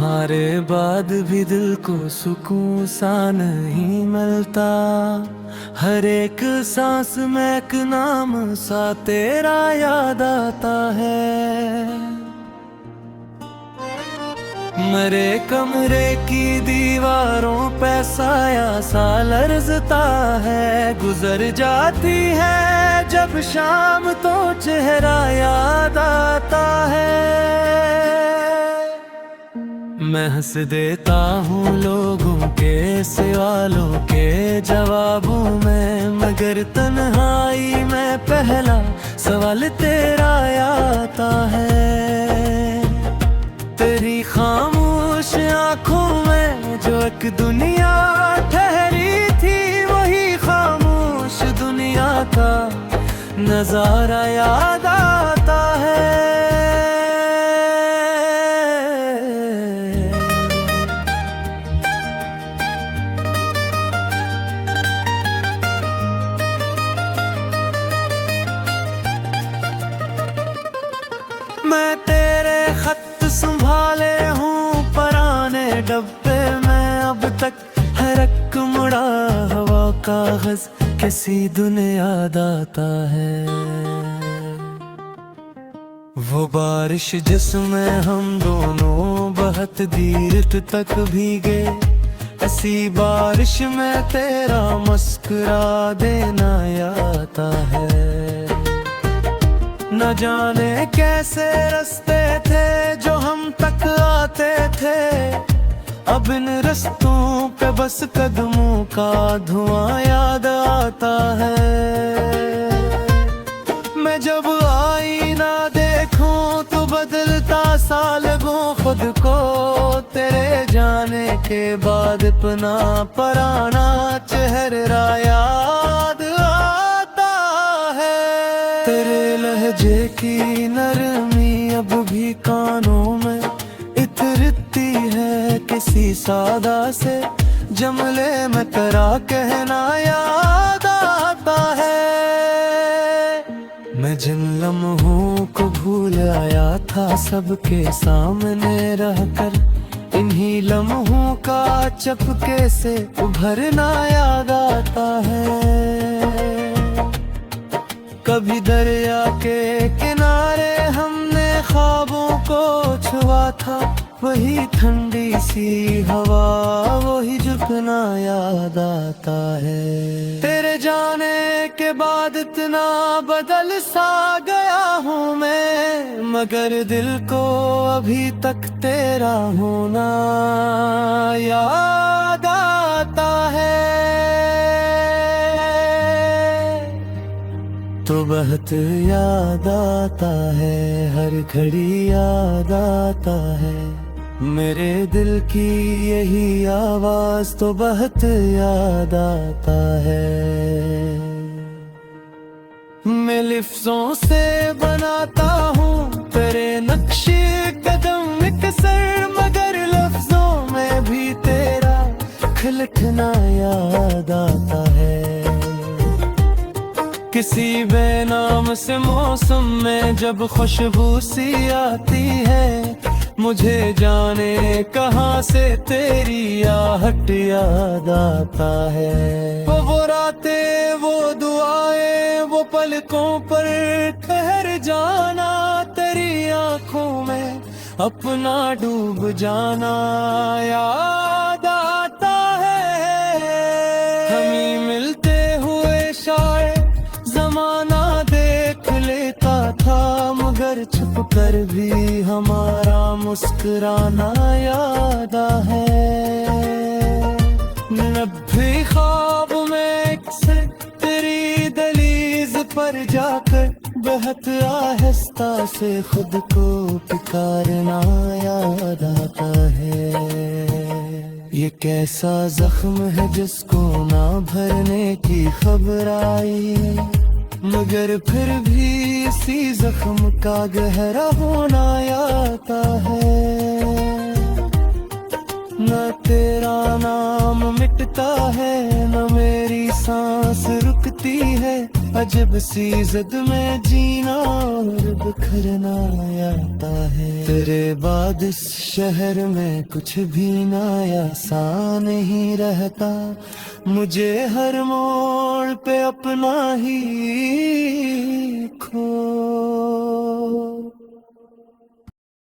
तुम्हारे बाद भी दिल को सुकून सा नहीं मिलता। हर एक सांस में एक नाम सा तेरा याद आता है। मेरे कमरे की दीवारों पे साया सा लरजता है। गुजर जाती है जब शाम तो चेहरा याद आता है। मैं हंस देता हूँ लोगों के सवालों के जवाबों में, मगर तन्हाई में पहला सवाल तेरा आता है। तेरी खामोश आंखों में जो एक दुनिया ठहरी थी, वही खामोश दुनिया का नजारा याद आता है। मैं तेरे खत संभाले हूँ पुराने डब्बे में, अब तक हर एक मुड़ा हवा कागज कैसी दुनिया याद आता है। वो बारिश जिसमें हम दोनों बहुत देर तक भीगे, ऐसी बारिश में तेरा मुस्कुरा देना याद आता है। न जाने कैसे रास्ते थे जो हम तक आते थे, अब इन रास्तों पे बस कदमों का धुआं याद आता है। मैं जब आईना देखूं तो बदलता सा लगूं खुद को, तेरे जाने के बाद अपना पुराना चेहरा याद आता है। तेरे लहजे की नरमी अब भी कानों में इतरती है, किसी सादा से जमले में तेरा कहना याद आता है। मैं जिन लम्हों को भूल आया था सबके सामने रहकर, इन्हीं लम्हों का चपके से उभरना याद आता है। कभी दरिया के किनारे हमने ख्वाबों को छुआ था, वही ठंडी सी हवा वही झुकना याद आता है। तेरे जाने के बाद इतना बदल सा गया हूँ मैं, मगर दिल को अभी तक तेरा होना याद आता है। तो बहुत याद आता है, हर घड़ी याद आता है। मेरे दिल की यही आवाज तो बहुत याद आता है। मैं लफ्जों से बनाता हूँ तेरे नक्शे कदम इकसर, मगर लफ्जों में भी तेरा खिलखना याद आता है। किसी बेनाम से मौसम में जब खुशबू सी आती है, मुझे जाने कहाँ से तेरी आहट याद आता है। वो रातें, वो दुआएं, वो पलकों पर ठहर जाना, तेरी आंखों में अपना डूब जाना याद आता है। हम ही मिलते हुए शायद ज़माना देख लेता था, मगर छुप कर भी हमारा मुस्कुराना याद है। नब्बे ख्वाब में तेरी दहलीज पर जाकर बहुत आहिस्ता से खुद को पुकारना याद आता है। ये कैसा जख्म है जिसको ना भरने की खबर आई, मगर फिर भी इसी जख्म का गहरा होना आता है। न तेरा नाम मिटता है, न मेरी सांस रुकती है, अजब सी जिद में जीना और बिखरना आता है। तेरे बाद इस शहर में कुछ भी ना आसान ही रहता, मुझे हर मोड़ पे अपना ही खो